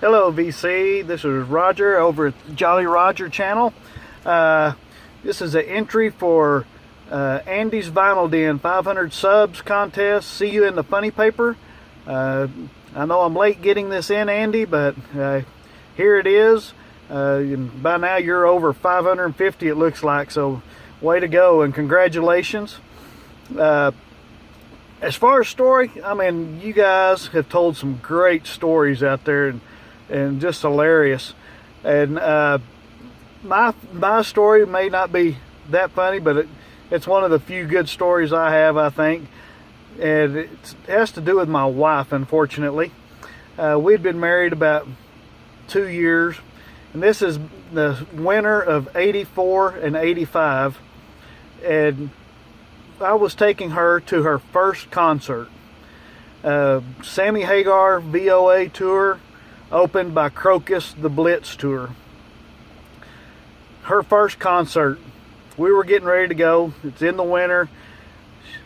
Hello VC, this is Roger over at the Jolly Roger channel. This is an entry for Andy's Vinyl Den 500 subs contest. See you in the funny paper. I know I'm late getting this in, Andy, but here it is. And by now you're over 550 it looks like, so way to go and congratulations. As far as story, I mean, you guys have told some great stories out there and just hilarious. And my story may not be that funny, but it's one of the few good stories I have, I think. And it has to do with my wife, unfortunately. We'd been married about 2 years, and this is the winter of 84 and 85. And I was taking her to her first concert. Sammy Hagar VOA tour, opened by Crocus the Blitz tour. Her first concert. We were getting ready to go. It's in the winter.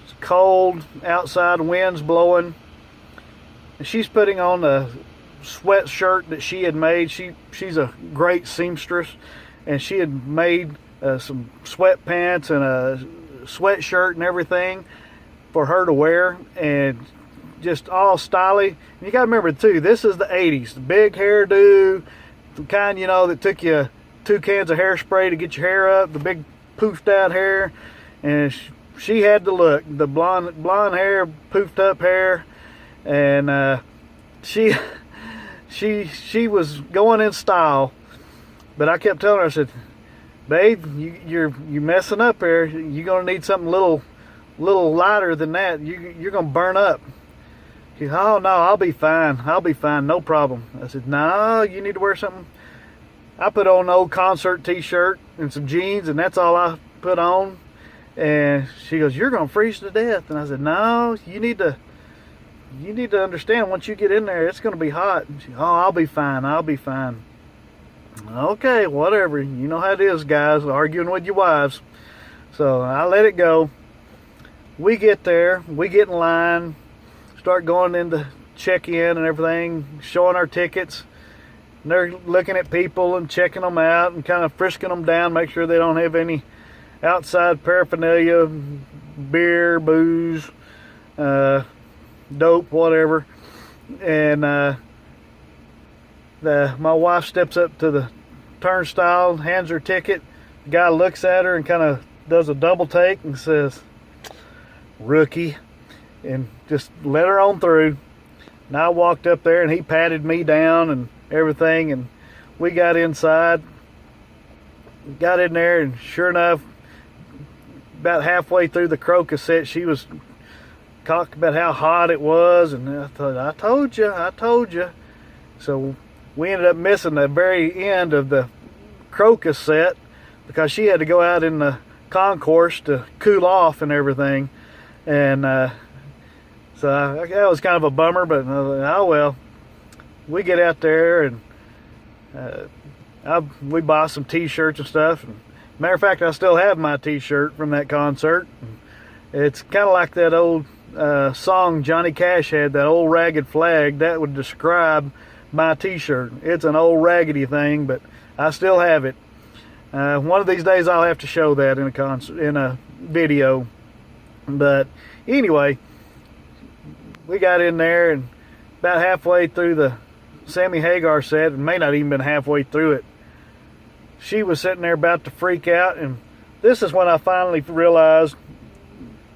It's cold outside, wind's blowing. And she's putting on a sweatshirt that she had made. She's a great seamstress, and she had made some sweatpants and a sweatshirt and everything for her to wear, and just all stylish. And you gotta remember too, this is the 80s, the big hairdo, the kind, you know, that took you 2 cans of hairspray to get your hair up, the big poofed out hair. And she had the look, the blonde hair, poofed up hair. And she was going in style. But I kept telling her, I said, babe, you're messing up here. You're gonna need something little lighter than that. You're gonna burn up. She said, oh no, I'll be fine, no problem. I said, no, you need to wear something. I put on an old concert t-shirt and some jeans, and that's all I put on. And she goes, you're gonna freeze to death. And I said, no, you need to understand, once you get in there, it's gonna be hot. And she, oh, I'll be fine. Okay, whatever. You know how it is, guys, arguing with your wives. So I let it go. We get there, we get in line, start going into check-in and everything, showing our tickets. And they're looking at people and checking them out and kind of frisking them down, make sure they don't have any outside paraphernalia, beer, booze, dope, whatever. And my wife steps up to the turnstile, hands her ticket. The guy looks at her and kind of does a double take and says, rookie, and just let her on through. And I walked up there and he patted me down and everything, and we got inside, got in there, and sure enough, about halfway through the Crocus set, she was talking about how hot it was, and I thought, I told you. So we ended up missing the very end of the Crocus set because she had to go out in the concourse to cool off and everything. And so that was kind of a bummer, but oh well. We get out there and we bought some t-shirts and stuff. And matter of fact, I still have my t-shirt from that concert. It's kind of like that old song Johnny Cash had, that old ragged flag. That would describe my t-shirt. It's an old raggedy thing, but I still have it. One of these days I'll have to show that in a video. But anyway, we got in there, and about halfway through the Sammy Hagar set, and may not even been halfway through it, she was sitting there about to freak out. And this is when I finally realized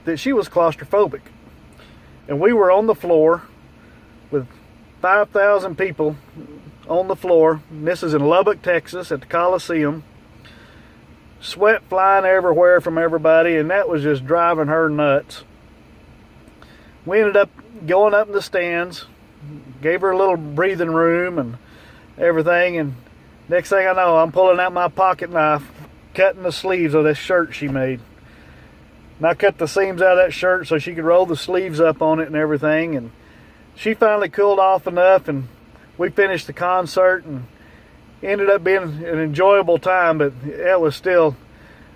that she was claustrophobic. And we were on the floor with 5,000 people on the floor. And this is in Lubbock, Texas, at the Coliseum. Sweat flying everywhere from everybody, and that was just driving her nuts. We ended up going up in the stands, gave her a little breathing room and everything, and next thing I know, I'm pulling out my pocket knife, cutting the sleeves of this shirt she made. And I cut the seams out of that shirt so she could roll the sleeves up on it and everything. And she finally cooled off enough, and we finished the concert, and ended up being an enjoyable time. But it was still,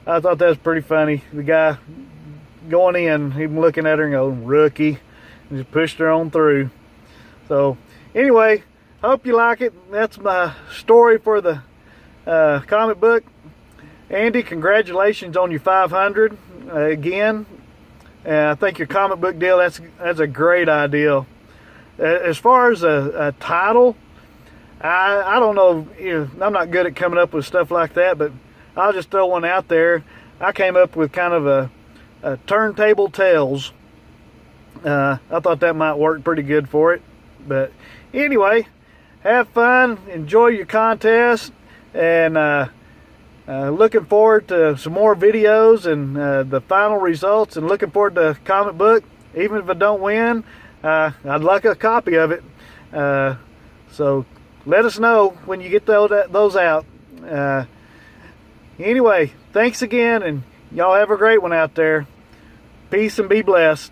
I thought that was pretty funny. The guy going in, even looking at her and going, rookie, and just pushed her on through. So anyway, hope you like it. That's my story for the comic book. Andy, congratulations on your 500 again. I think your comic book deal, that's a great idea. As far as a title, I don't know, I'm not good at coming up with stuff like that, but I'll just throw one out there. I came up with kind of a Turntable Tales. I thought that might work pretty good for it. But anyway, have fun, enjoy your contest, and looking forward to some more videos and the final results, and looking forward to comic book. Even if I don't win, I'd like a copy of it. So let us know when you get those out. Anyway, thanks again, and y'all have a great one out there. Peace and be blessed.